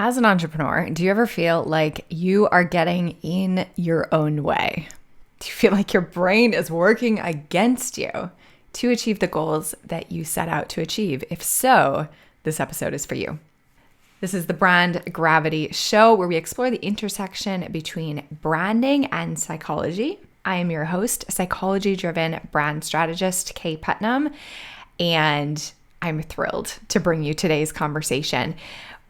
As an entrepreneur, do you ever feel like you are getting in your own way? Do you feel like your brain is working against you to achieve the goals that you set out to achieve? If so, this episode is for you. This is the Brand Gravity Show, where we explore the intersection between branding and psychology. I am your host, psychology-driven brand strategist, Kaye Putnam, and I'm thrilled to bring you today's conversation.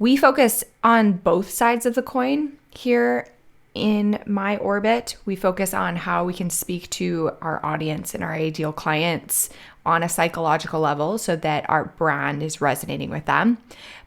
We focus on both sides of the coin here in my orbit. We focus on how we can speak to our audience and our ideal clients on a psychological level so that our brand is resonating with them.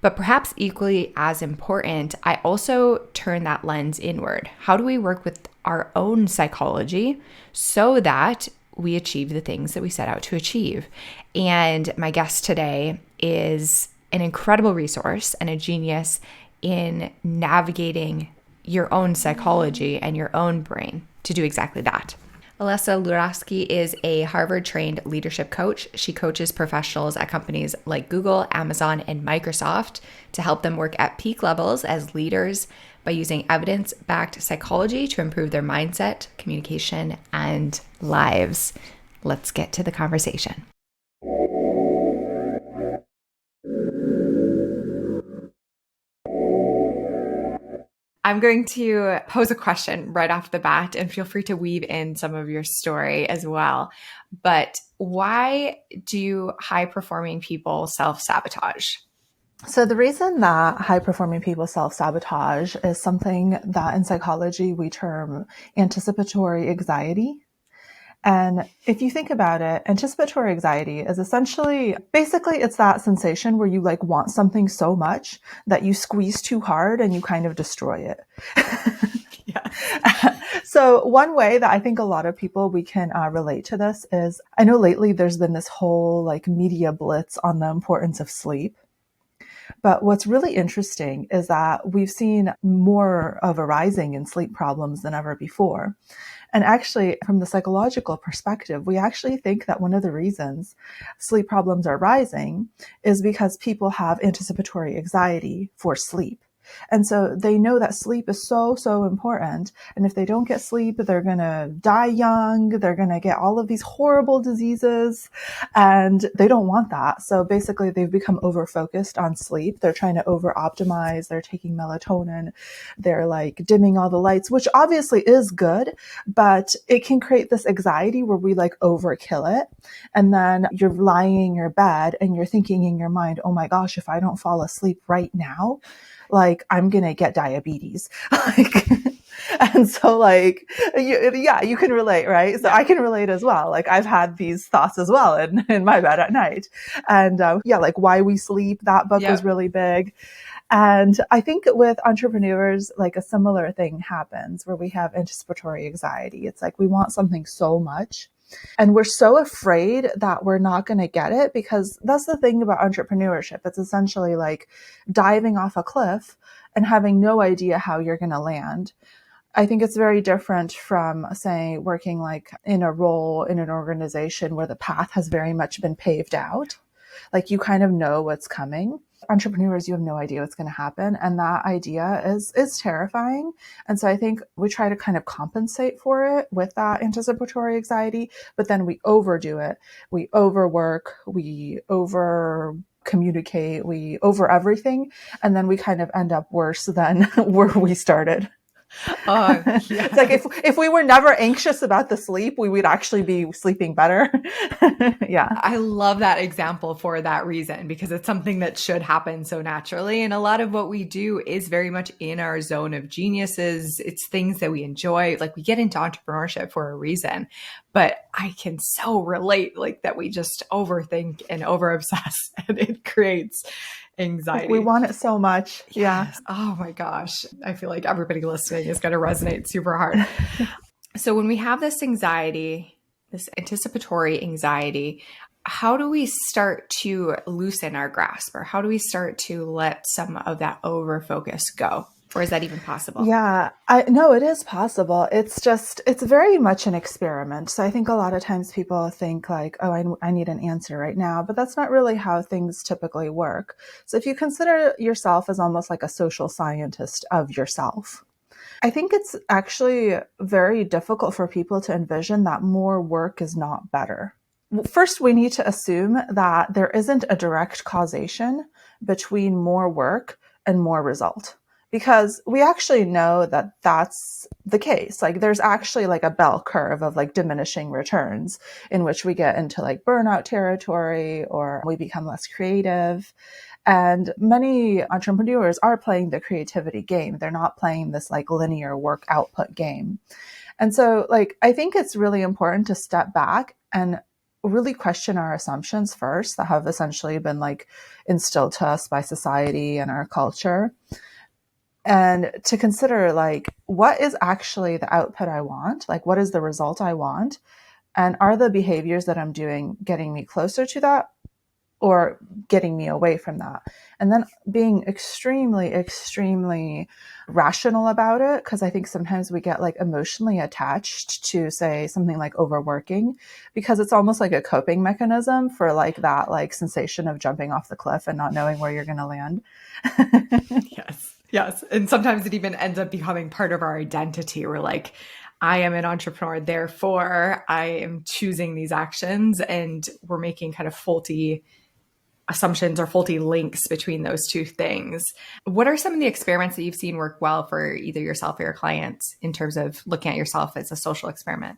But perhaps equally as important, I also turn that lens inward. How do we work with our own psychology so that we achieve the things that we set out to achieve? And my guest today is an incredible resource and a genius in navigating your own psychology and your own brain to do exactly that. Olesya Luraschi is a Harvard-trained leadership coach. She coaches professionals at companies like Google, Amazon, and Microsoft to help them work at peak levels as leaders by using evidence-backed psychology to improve their mindset, communication, and lives. Let's get to the conversation. I'm going to pose a question right off the bat, and feel free to weave in some of your story as well. But why do high-performing people self-sabotage? So the reason that high-performing people self-sabotage is something that in psychology we term anticipatory anxiety. And if you think about it, anticipatory anxiety is basically it's that sensation where you want something so much that you squeeze too hard and you kind of destroy it. Yeah. So one way that I think a lot of people we can relate to this is, I know lately there's been this whole media blitz on the importance of sleep. But what's really interesting is that we've seen more of a rising in sleep problems than ever before. And actually, from the psychological perspective, we actually think that one of the reasons sleep problems are rising is because people have anticipatory anxiety for sleep. And so they know that sleep is so, so important. And if they don't get sleep, they're going to die young. They're going to get all of these horrible diseases. And they don't want that. So basically, they've become over-focused on sleep. They're trying to over-optimize. They're taking melatonin. They're dimming all the lights, which obviously is good, but it can create this anxiety where we overkill it. And then you're lying in your bed and you're thinking in your mind, oh my gosh, if I don't fall asleep right now, I'm going to get diabetes. And so you can relate, right? So I can relate as well. I've had these thoughts as well in my bed at night. And why we sleep, that book was really big. And I think with entrepreneurs, a similar thing happens where we have anticipatory anxiety. It's we want something so much. And we're so afraid that we're not going to get it, because that's the thing about entrepreneurship. It's essentially diving off a cliff and having no idea how you're going to land. I think it's very different from, say, working in a role in an organization where the path has very much been paved out. You kind of know what's coming. Entrepreneurs, you have no idea what's going to happen. And that idea is terrifying. And so I think we try to kind of compensate for it with that anticipatory anxiety, but then we overdo it. We overwork, we over communicate, we over everything. And then we kind of end up worse than where we started. Yes. It's if we were never anxious about the sleep, we would actually be sleeping better. Yeah. I love that example for that reason, because it's something that should happen so naturally. And a lot of what we do is very much in our zone of geniuses. It's things that we enjoy. We get into entrepreneurship for a reason, but I can so relate that we just overthink and over obsess, and it creates anxiety. We want it so much. Yes. Yeah. Oh my gosh. I feel like everybody listening is going to resonate super hard. So when we have this anxiety, this anticipatory anxiety, how do we start to loosen our grasp, or how do we start to let some of that over focus go? Or is that even possible? Yeah, I no, it is possible. It's very much an experiment. So I think a lot of times people think like, oh, I need an answer right now, but that's not really how things typically work. So if you consider yourself as almost like a social scientist of yourself, I think it's actually very difficult for people to envision that more work is not better. First, we need to assume that there isn't a direct causation between more work and more result, because we actually know that that's the case. Like there's actually like a bell curve of like diminishing returns in which we get into like burnout territory or we become less creative. And many entrepreneurs are playing the creativity game. They're not playing this like linear work output game. And so like, I think it's really important to step back and really question our assumptions first that have essentially been like instilled to us by society and our culture. And to consider like, what is actually the output I want? Like, what is the result I want? And are the behaviors that I'm doing getting me closer to that or getting me away from that? And then being extremely, extremely rational about it. Cause I think sometimes we get like emotionally attached to say something like overworking, because it's almost like a coping mechanism for like that like sensation of jumping off the cliff and not knowing where you're going to land. Yes. Yes. And sometimes it even ends up becoming part of our identity. We're like, I am an entrepreneur, therefore I am choosing these actions, and we're making kind of faulty assumptions or faulty links between those two things. What are some of the experiments that you've seen work well for either yourself or your clients in terms of looking at yourself as a social experiment?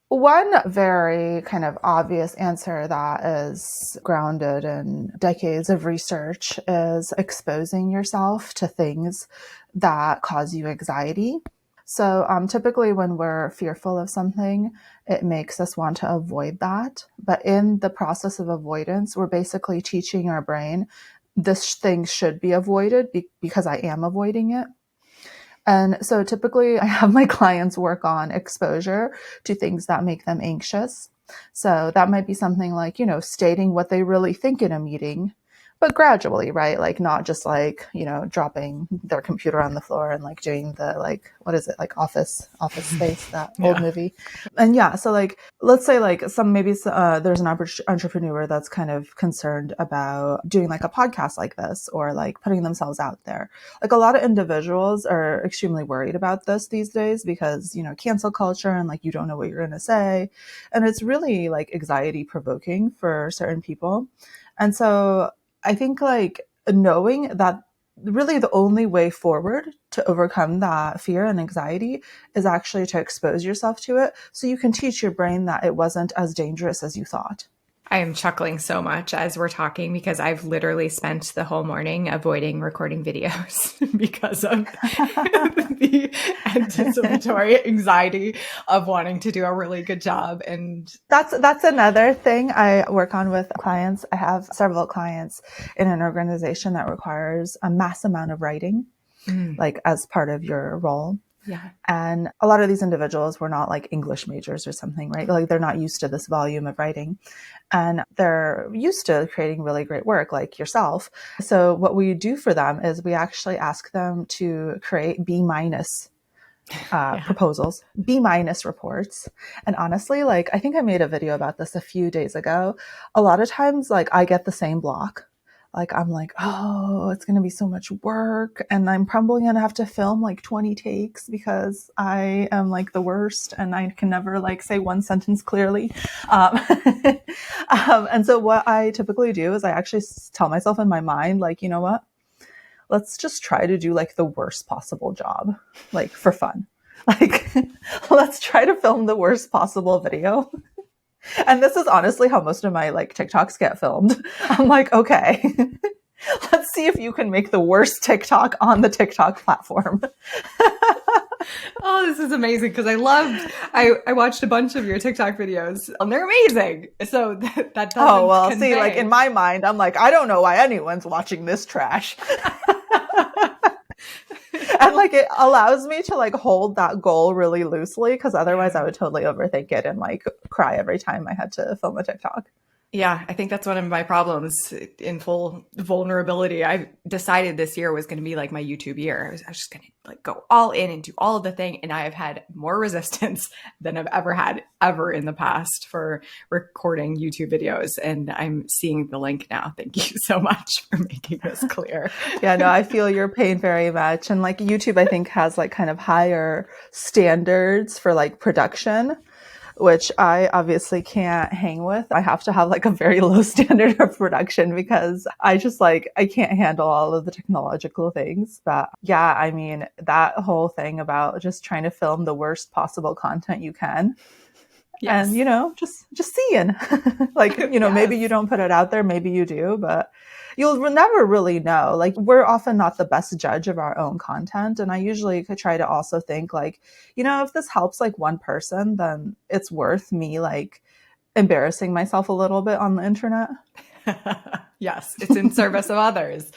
One very kind of obvious answer that is grounded in decades of research is exposing yourself to things that cause you anxiety. So typically when we're fearful of something, it makes us want to avoid that. But in the process of avoidance, we're basically teaching our brain this thing should be avoided because I am avoiding it. And so typically I have my clients work on exposure to things that make them anxious. So that might be something like, stating what they really think in a meeting, but gradually, right? Like not just like, dropping their computer on the floor and like doing the like, what is it? Like Office Space, that old movie. And yeah, so like, let's say like there's an entrepreneur that's kind of concerned about doing like a podcast like this or like putting themselves out there. Like a lot of individuals are extremely worried about this these days because, cancel culture and like, you don't know what you're going to say. And it's really like anxiety provoking for certain people. And so I think like knowing that really the only way forward to overcome that fear and anxiety is actually to expose yourself to it so you can teach your brain that it wasn't as dangerous as you thought. I am chuckling so much as we're talking because I've literally spent the whole morning avoiding recording videos because of the anticipatory anxiety of wanting to do a really good job. And that's another thing I work on with clients. I have several clients in an organization that requires a mass amount of writing, like as part of your role. Yeah. And a lot of these individuals were not like English majors or something, right? Like they're not used to this volume of writing and they're used to creating really great work like yourself. So what we do for them is we actually ask them to create B- proposals, B- reports. And honestly, like I think I made a video about this a few days ago. A lot of times, like I get the same block. Like, I'm like, oh, it's going to be so much work. And I'm probably going to have to film like 20 takes because I am like the worst and I can never like say one sentence clearly. And so what I typically do is I actually tell myself in my mind, like, you know what? Let's just try to do like the worst possible job, like for fun. Like, let's try to film the worst possible video. And this is honestly how most of my like TikToks get filmed. I'm like, okay, let's see if you can make the worst TikTok on the TikTok platform. Oh, this is amazing because I watched a bunch of your TikTok videos and they're amazing. So that doesn't convey. See, like in my mind, I'm like, I don't know why anyone's watching this trash. And like it allows me to like hold that goal really loosely because otherwise I would totally overthink it and like cry every time I had to film a TikTok. Yeah, I think that's one of my problems in full vulnerability. I decided this year was going to be like my YouTube year. I was just going to like go all in and do all of the thing. And I have had more resistance than I've ever had ever in the past for recording YouTube videos. And I'm seeing the link now. Thank you so much for making this clear. Yeah, no, I feel your pain very much. And like YouTube, I think has like kind of higher standards for like production, which I obviously can't hang with. I have to have like a very low standard of production because I just like, I can't handle all of the technological things. But yeah, I mean, that whole thing about just trying to film the worst possible content you can. And, Yes. just seeing like, maybe you Yes. don't put it out there, maybe you do, but you'll never really know. Like, we're often not the best judge of our own content. And I usually could try to also think like, if this helps like one person, then it's worth me like embarrassing myself a little bit on the internet. Yes, it's in service of others.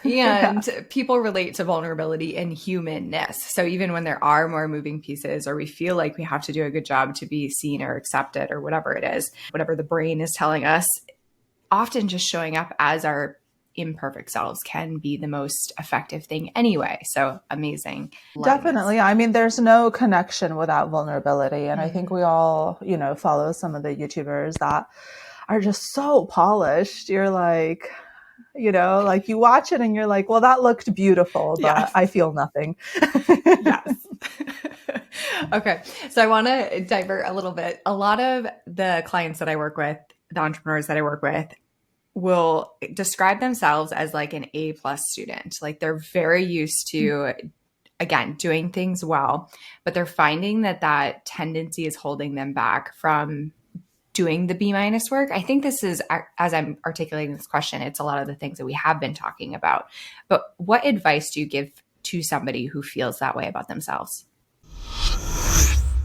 Yeah. And people relate to vulnerability and humanness. So even when there are more moving pieces, or we feel like we have to do a good job to be seen or accepted, or whatever it is, whatever the brain is telling us, often just showing up as our imperfect selves can be the most effective thing anyway. So amazing. Loving this. Definitely. I mean, there's no connection without vulnerability. And I think Mhm. we all, follow some of the YouTubers that are just so polished. You're like, like you watch it and you're like, well, that looked beautiful, but Yes. I feel nothing. Yes. Okay. So I want to divert a little bit. A lot of the clients that I work with, the entrepreneurs that I work with, will describe themselves as like an A plus student. Like they're very used to, again, doing things well, but they're finding that that tendency is holding them back from doing the B minus work. I think this is, as I'm articulating this question, it's a lot of the things that we have been talking about. But what advice do you give to somebody who feels that way about themselves?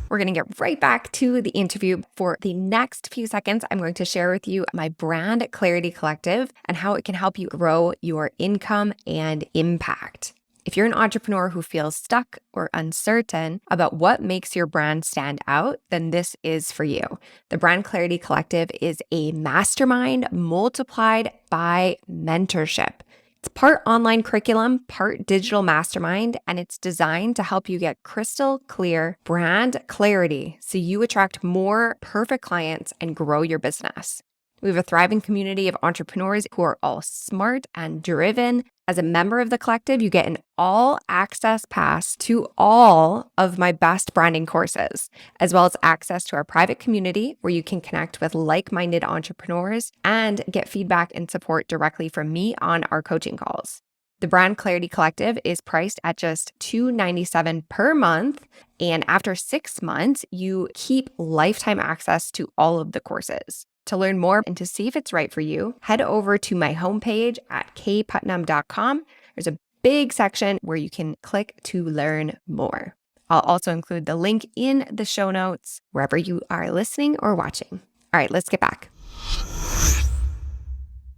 We're going to get right back to the interview. For the next few seconds, I'm going to share with you my brand clarity collective and how it can help you grow your income and impact. If you're an entrepreneur who feels stuck or uncertain about what makes your brand stand out, then this is for you. The Brand Clarity Collective is a mastermind multiplied by mentorship. It's part online curriculum, part digital mastermind, and it's designed to help you get crystal clear brand clarity so you attract more perfect clients and grow your business. We have a thriving community of entrepreneurs who are all smart and driven. As a member of the collective, you get an all access pass to all of my best branding courses, as well as access to our private community where you can connect with like-minded entrepreneurs and get feedback and support directly from me on our coaching calls. The Brand Clarity Collective is priced at just $297 per month. And after 6 months, you keep lifetime access to all of the courses. To learn more and to see if it's right for you, head over to my homepage at kayeputnam.com. There's a big section where you can click to learn more. I'll also include the link in the show notes wherever you are listening or watching. All right, let's get back.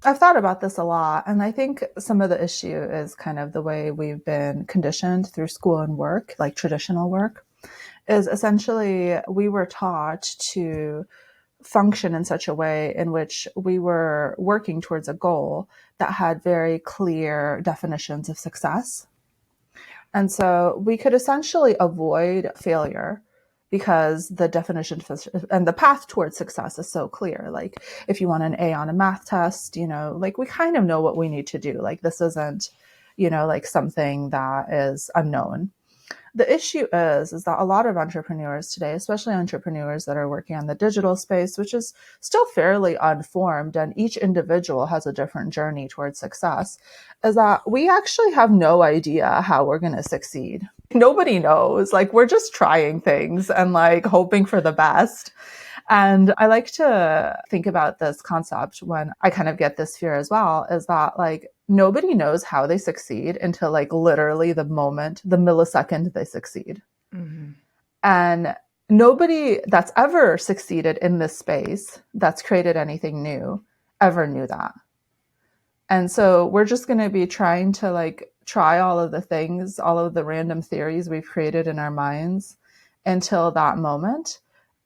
I've thought about this a lot. And I think some of the issue is kind of the way we've been conditioned through school and work, like traditional work, is essentially we were taught to function in such a way in which we were working towards a goal that had very clear definitions of success. And so we could essentially avoid failure because the definition and the path towards success is so clear. Like if you want an A on a math test, like we kind of know what we need to do. Like this isn't, like something that is unknown. The issue is that a lot of entrepreneurs today, especially entrepreneurs that are working on the digital space, which is still fairly unformed and each individual has a different journey towards success, is that we actually have no idea how we're going to succeed. Nobody knows. Like we're just trying things and like hoping for the best. And I like to think about this concept when I kind of get this fear as well, is that like nobody knows how they succeed until like literally the moment, the millisecond they succeed. Mm-hmm. And nobody that's ever succeeded in this space that's created anything new ever knew that. And so we're just going to be trying to like try all of the things, all of the random theories we've created in our minds until that moment.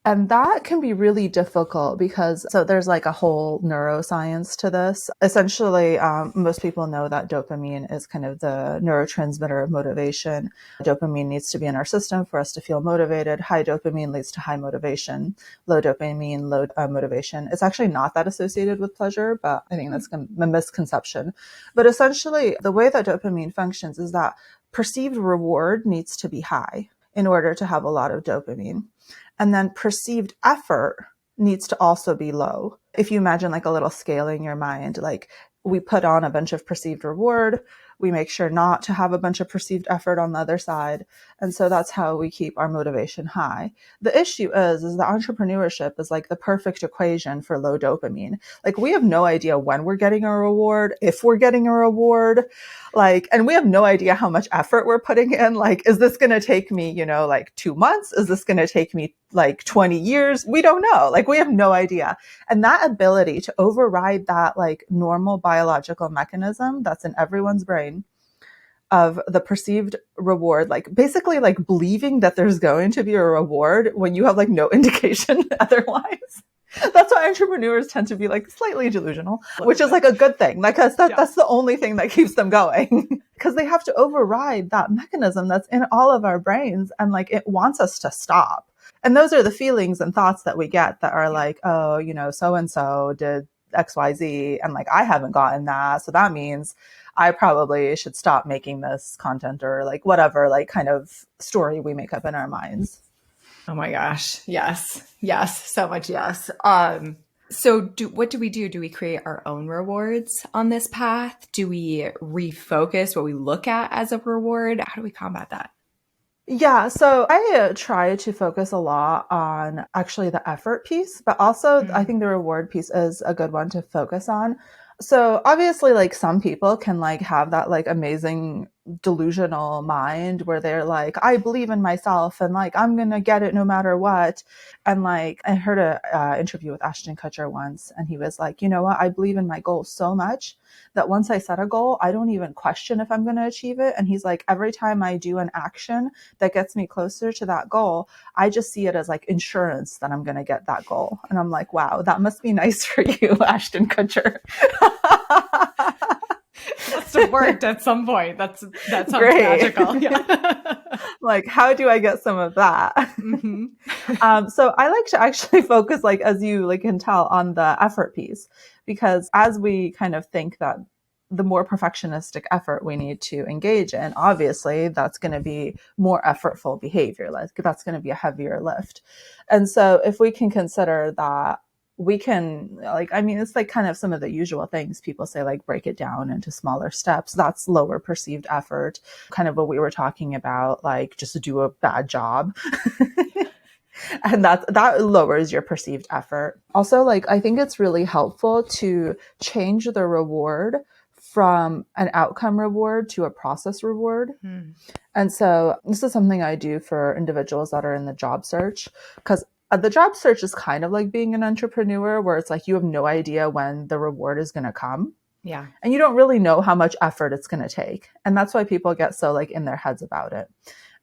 And that can be really difficult because, so there's like a whole neuroscience to this. Essentially, most people know that dopamine is kind of the neurotransmitter of motivation. Dopamine needs to be in our system for us to feel motivated. High dopamine leads to high motivation. Low dopamine, low motivation. It's actually not that associated with pleasure, but I think that's a misconception. But essentially, the way that dopamine functions is that perceived reward needs to be high in order to have a lot of dopamine. And then perceived effort needs to also be low. If you imagine like a little scale in your mind, like we put on a bunch of perceived reward, we make sure not to have a bunch of perceived effort on the other side. And so that's how we keep our motivation high. The issue is that entrepreneurship is like the perfect equation for low dopamine. Like we have no idea when we're getting a reward, if we're getting a reward, like, and we have no idea how much effort we're putting in. Like, is this going to take me, like 2 months? Is this going to take me like 20 years? We don't know. Like we have no idea. And that ability to override that like normal biological mechanism that's in everyone's brain of the perceived reward, like basically like believing that there's going to be a reward when you have like no indication otherwise. That's why entrepreneurs tend to be like slightly delusional, which is like a good thing. Like that's the only thing that keeps them going because they have to override that mechanism that's in all of our brains. And like, it wants us to stop. And those are the feelings and thoughts that we get that are like, oh, so-and-so did XYZ. And like, I haven't gotten that. So that means I probably should stop making this content or like whatever, like kind of story we make up in our minds. Oh my gosh. Yes. Yes. So much yes. So what do we do? Do we create our own rewards on this path? Do we refocus what we look at as a reward? How do we combat that? Yeah, so I try to focus a lot on actually the effort piece, but also I think the reward piece is a good one to focus on. So obviously like some people can like have that like amazing delusional mind where they're like, I believe in myself and like I'm gonna get it no matter what. And like I heard a interview with Ashton Kutcher once, and he was like, you know what, I believe in my goal so much that once I set a goal, I don't even question if I'm going to achieve it. And he's like, every time I do an action that gets me closer to that goal, I just see it as like insurance that I'm going to get that goal. And I'm like, wow, that must be nice for you, Ashton Kutcher. Must have worked at some point. That sounds great. Magical. Yeah. Like, how do I get some of that? Mm-hmm. So I like to actually focus, like, as you like can tell, on the effort piece, because as we kind of think that the more perfectionistic effort we need to engage in, obviously that's going to be more effortful behavior. Like that's going to be a heavier lift. And so if we can consider that we can, like, I mean, it's like kind of some of the usual things people say, like break it down into smaller steps. That's lower perceived effort, kind of what we were talking about, like just do a bad job. And that lowers your perceived effort. Also, like, I think it's really helpful to change the reward from an outcome reward to a process reward. And so this is something I do for individuals that are in the job search, because the job search is kind of like being an entrepreneur, where it's like you have no idea when the reward is going to come. Yeah. And you don't really know how much effort it's going to take. And that's why people get so like in their heads about it.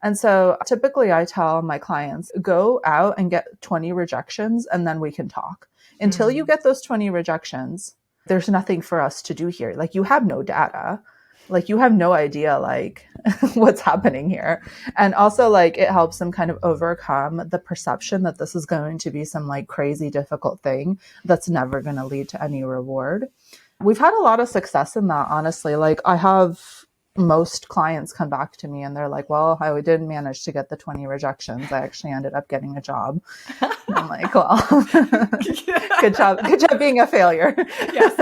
And so typically I tell my clients, go out and get 20 rejections and then we can talk. Until you get those 20 rejections, there's nothing for us to do here. Like you have no data. Like you have no idea like what's happening here. And also like it helps them kind of overcome the perception that this is going to be some like crazy difficult thing that's never going to lead to any reward. We've had a lot of success in that, honestly. Like I have most clients come back to me and they're like, well, I didn't manage to get the 20 rejections. I actually ended up getting a job. And I'm like, well, good job being a failure. Yes.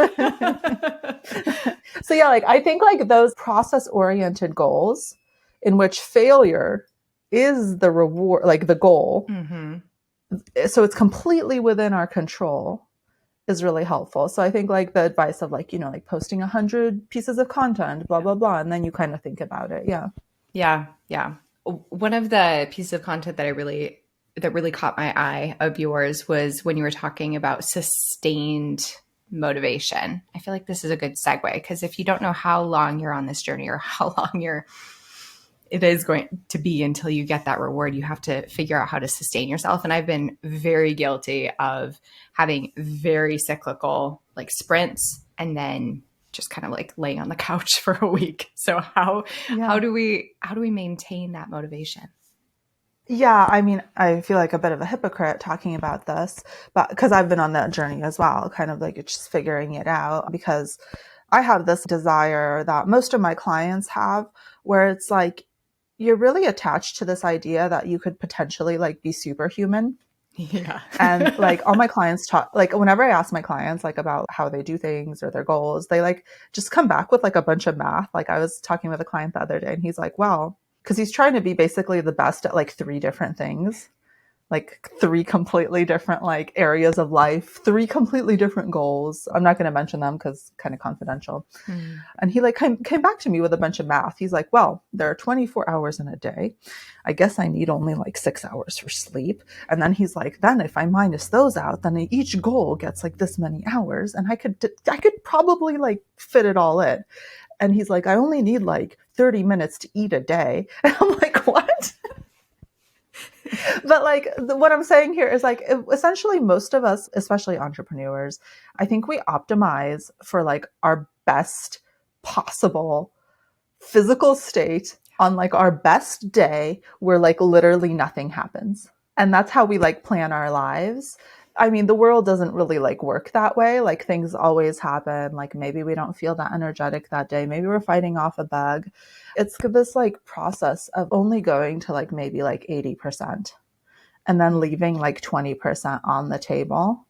So yeah, like I think like those process oriented goals in which failure is the reward, like the goal. So it's completely within our control, is really helpful. So I think like the advice of like, like posting 100 pieces of content, blah, blah, blah. And then you kind of think about it. Yeah. Yeah. Yeah. One of the pieces of content that really caught my eye of yours was when you were talking about sustained motivation. I feel like this is a good segue, because if you don't know how long you're on this journey or how long it is going to be until you get that reward. You have to figure out how to sustain yourself. And I've been very guilty of having very cyclical like sprints and then just kind of like laying on the couch for a week. So how do we maintain that motivation? Yeah, I mean, I feel like a bit of a hypocrite talking about this, but because I've been on that journey as well, kind of like just figuring it out, because I have this desire that most of my clients have, where it's like you're really attached to this idea that you could potentially like be superhuman. Yeah. And like all my clients talk, like whenever I ask my clients like about how they do things or their goals, they like just come back with like a bunch of math. Like I was talking with a client the other day and he's like, well, because he's trying to be basically the best at like three different things, like three completely different like areas of life, three completely different goals. I'm not going to mention them because kind of confidential. And he like came back to me with a bunch of math. He's like, well, there are 24 hours in a day. I guess I need only like 6 hours for sleep. And then he's like, then if I minus those out, then each goal gets like this many hours. And I could probably like fit it all in. And he's like, I only need like 30 minutes to eat a day. And I'm like, what? But like what I'm saying here is like essentially most of us, especially entrepreneurs, I think we optimize for like our best possible physical state on like our best day where like literally nothing happens. And that's how we like plan our lives. I mean, the world doesn't really like work that way. Like things always happen. Like maybe we don't feel that energetic that day. Maybe we're fighting off a bug. It's this like process of only going to like maybe like 80% and then leaving like 20% on the table,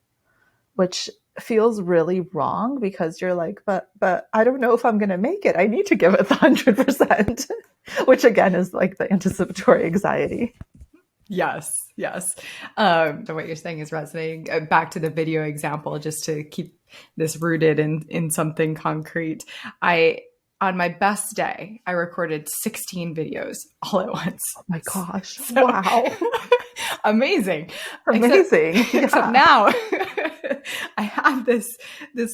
which feels really wrong because you're like, but I don't know if I'm going to make it. I need to give it the 100%, which again is like the anticipatory anxiety. Yes, yes. So what you're saying is resonating. Back to the video example, just to keep this rooted in something concrete. On my best day, I recorded 16 videos all at once. Oh my gosh. So, wow. Amazing. Amazing. Except now I have this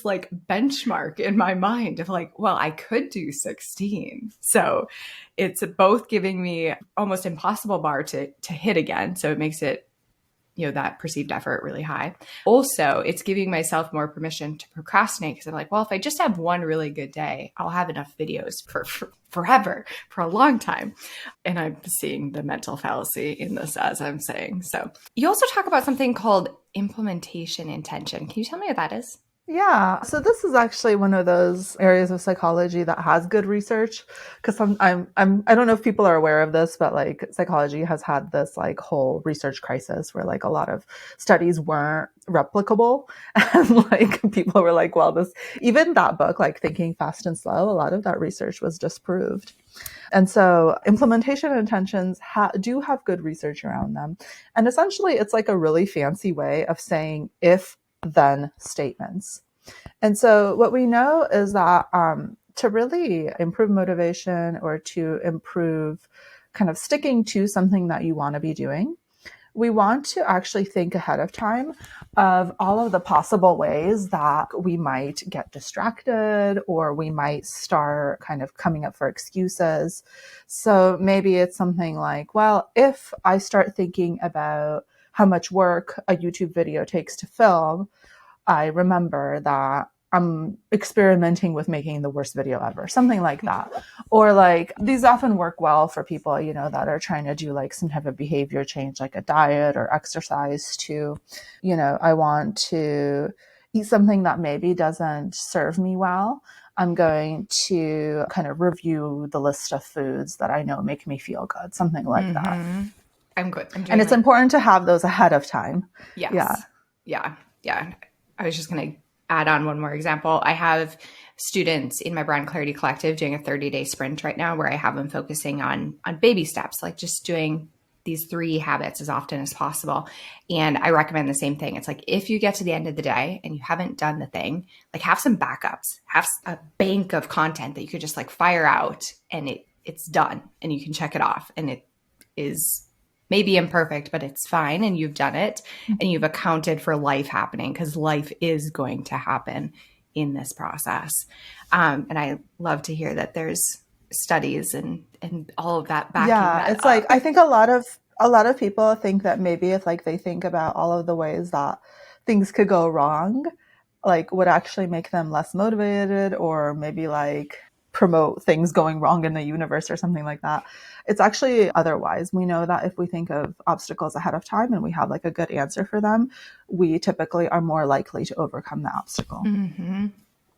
like benchmark in my mind of like, well, I could do 16. So it's both giving me almost impossible bar to hit again. So it makes it, that perceived effort really high. Also, it's giving myself more permission to procrastinate because I'm like, well, if I just have one really good day, I'll have enough videos for forever, for a long time. And I'm seeing the mental fallacy in this as I'm saying. So you also talk about something called implementation intention. Can you tell me what that is? Yeah. So this is actually one of those areas of psychology that has good research because I don't know if people are aware of this, but like psychology has had this like whole research crisis where like a lot of studies weren't replicable. And like people were like, well, even that book, like Thinking Fast and Slow, a lot of that research was disproved. And so implementation intentions do have good research around them. And essentially it's like a really fancy way of saying if then statements. And so what we know is that to really improve motivation or to improve kind of sticking to something that you want to be doing, we want to actually think ahead of time of all of the possible ways that we might get distracted or we might start kind of coming up for excuses. So maybe it's something like, well, if I start thinking about how much work a YouTube video takes to film, I remember that I'm experimenting with making the worst video ever, something like that. Or like these often work well for people, that are trying to do like some type of behavior change, like a diet or exercise to, I want to eat something that maybe doesn't serve me well. I'm going to kind of review the list of foods that I know make me feel good, something like that. I'm good. And it's important to have those ahead of time. Yes. Yeah. I was just going to add on one more example. I have students in my Brand Clarity Collective doing a 30-day sprint right now where I have them focusing on baby steps, like just doing these 3 habits as often as possible. And I recommend the same thing. It's like, if you get to the end of the day and you haven't done the thing, like have some backups, have a bank of content that you could just like fire out and it's done and you can check it off. And it is maybe imperfect, but it's fine. And you've done it and you've accounted for life happening because life is going to happen in this process. And I love to hear that there's studies and all of that backing Yeah, that it's like up. I think a lot of people think that maybe if like they think about all of the ways that things could go wrong, like would actually make them less motivated or maybe like promote things going wrong in the universe or something like that. It's actually otherwise. We know that if we think of obstacles ahead of time and we have like a good answer for them, we typically are more likely to overcome the obstacle. Mm-hmm.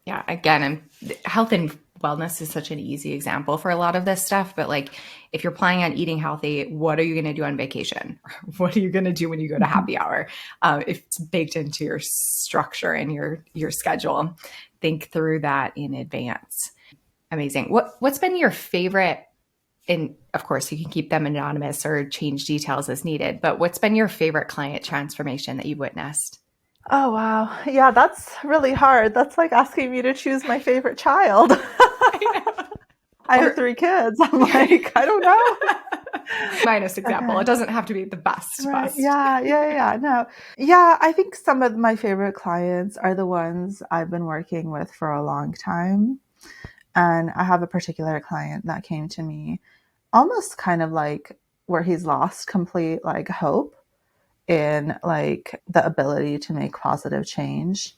Yeah, again, health and wellness is such an easy example for a lot of this stuff. But like, if you're planning on eating healthy, what are you going to do on vacation? What are you going to do when you go to Mhm. happy hour? If it's baked into your structure and your schedule, think through that in advance. Amazing. What's been your favorite? And of course, you can keep them anonymous or change details as needed. But what's been your favorite client transformation that you've witnessed? Oh, wow. Yeah, that's really hard. That's like asking me to choose my favorite child. I know. I have Or 3 kids. I'm like, I don't know. minus example. Okay. It doesn't have to be the best, Right. best. Yeah. Yeah. Yeah. No. Yeah. I think some of my favorite clients are the ones I've been working with for a long time. And I have a particular client that came to me almost kind of like where he's lost complete like hope in like the ability to make positive change.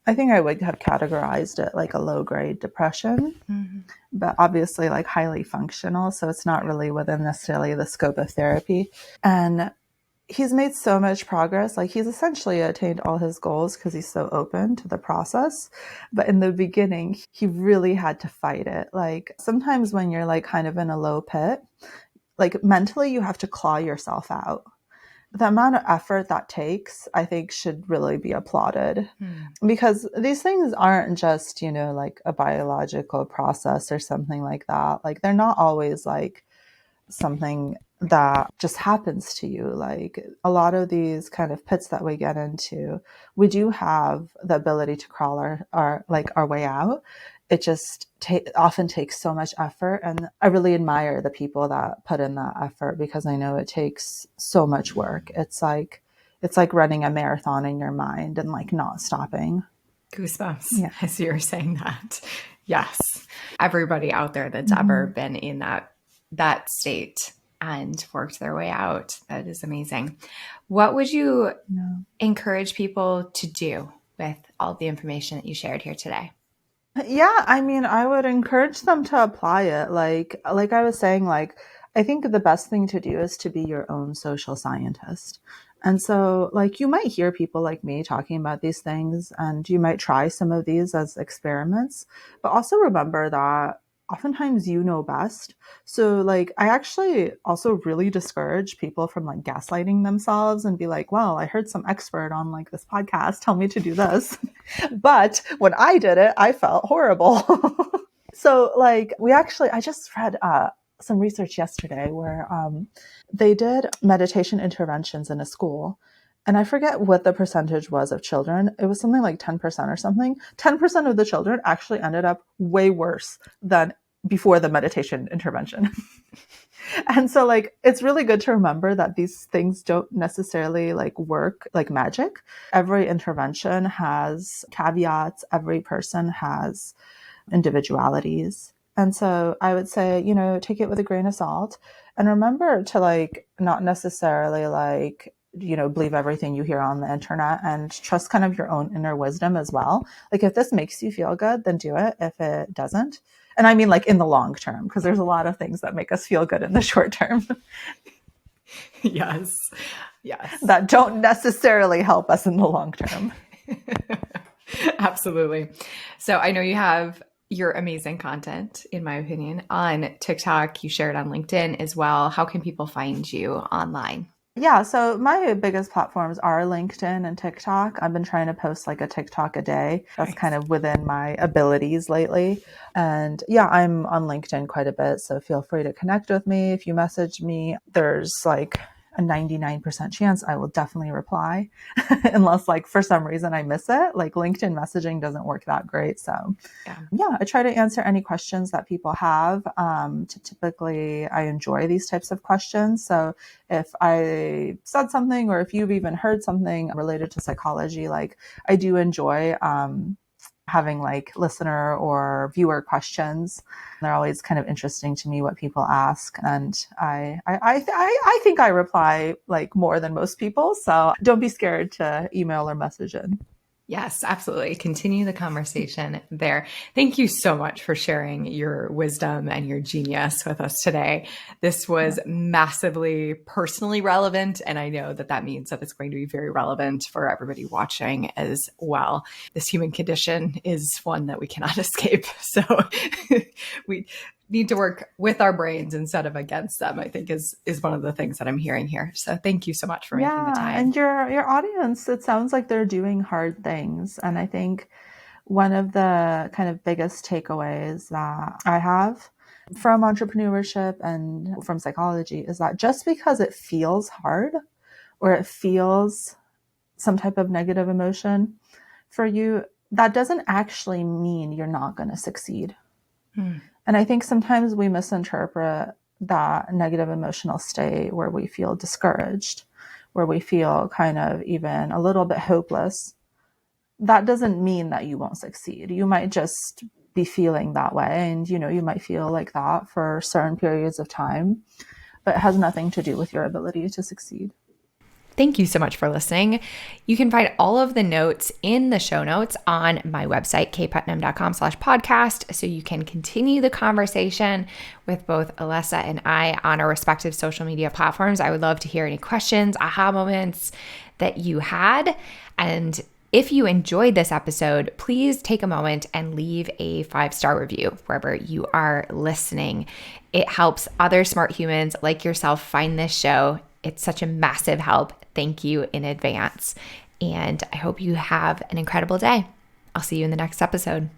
I think I would have categorized it like a low grade depression, Mm-hmm. but obviously like highly functional. So it's not really within necessarily the scope of therapy. And he's made so much progress. Like he's essentially attained all his goals because he's so open to the process. But in the beginning, he really had to fight it. Like sometimes when you're like kind of in a low pit, like mentally you have to claw yourself out. The amount of effort that takes, I think, should really be applauded Hmm. because these things aren't just, like a biological process or something like that. Like they're not always like something that just happens to you. Like a lot of these kind of pits that we get into, we do have the ability to crawl our way out. It just often takes so much effort, and I really admire the people that put in that effort because I know it takes so much work. It's like running a marathon in your mind and like not stopping. Goosebumps Yeah. as you're saying that. Yes. Everybody out there that's ever Mm-hmm. been in that state and worked their way out. That is amazing. What would you Yeah. encourage people to do with all the information that you shared here today? Yeah, I mean, I would encourage them to apply it. Like I was saying, like I think the best thing to do is to be your own social scientist. And so, like you might hear people like me talking about these things and you might try some of these as experiments, but also remember that oftentimes you know best. So, like I actually also really discourage people from like gaslighting themselves and be like, "Well, I heard some expert on like this podcast tell me to do this." But when I did it, I felt horrible. So, like, I just read some research yesterday where they did meditation interventions in a school. And I forget what the percentage was of children. It was something like 10% or something. 10% of the children actually ended up way worse than before the meditation intervention. And so like it's really good to remember that these things don't necessarily like work like magic. Every intervention has caveats, every person has individualities. And so I would say, take it with a grain of salt and remember to like not necessarily like believe everything you hear on the internet and trust kind of your own inner wisdom as well. Like if this makes you feel good, then do it. If it doesn't, and I mean like in the long term, because there's a lot of things that make us feel good in the short term Yes. Yes. that don't necessarily help us in the long term. Absolutely. So I know you have your amazing content, in my opinion, on TikTok. You share it on LinkedIn as well. How can people find you online? Yeah, so my biggest platforms are LinkedIn and TikTok. I've been trying to post like a TikTok a day. That's kind Nice. of within my abilities lately. And yeah, I'm on LinkedIn quite a bit. So feel free to connect with me. If you message me, there's like a 99% chance I will definitely reply unless like for some reason I miss it. Like LinkedIn messaging doesn't work that great. So Yeah. yeah, I try to answer any questions that people have. Typically, I enjoy these types of questions. So if I said something or if you've even heard something related to psychology, like I do enjoy having like listener or viewer questions. They're always kind of interesting to me what people ask. And I think I reply like more than most people. So don't be scared to email or message in. Yes, absolutely. Continue the conversation there. Thank you so much for sharing your wisdom and your genius with us today. This was massively personally relevant, and I know that that means that it's going to be very relevant for everybody watching as well. This human condition is one that we cannot escape. So we need to work with our brains instead of against them, I think is one of the things that I'm hearing here. So thank you so much for making the time. And your audience, it sounds like they're doing hard things. And I think one of the kind of biggest takeaways that I have from entrepreneurship and from psychology is that just because it feels hard or it feels some type of negative emotion for you, that doesn't actually mean you're not going to succeed. And I think sometimes we misinterpret that negative emotional state where we feel discouraged, where we feel kind of even a little bit hopeless. That doesn't mean that you won't succeed. You might just be feeling that way. And, you know, you might feel like that for certain periods of time, but it has nothing to do with your ability to succeed. Thank you so much for listening. You can find all of the notes in the show notes on my website, kayeputnam.com/podcast. So you can continue the conversation with both Olesya and I on our respective social media platforms. I would love to hear any questions, aha moments that you had. And if you enjoyed this episode, please take a moment and leave a 5-star review wherever you are listening. It helps other smart humans like yourself find this show. It's such a massive help. Thank you in advance. And I hope you have an incredible day. I'll see you in the next episode.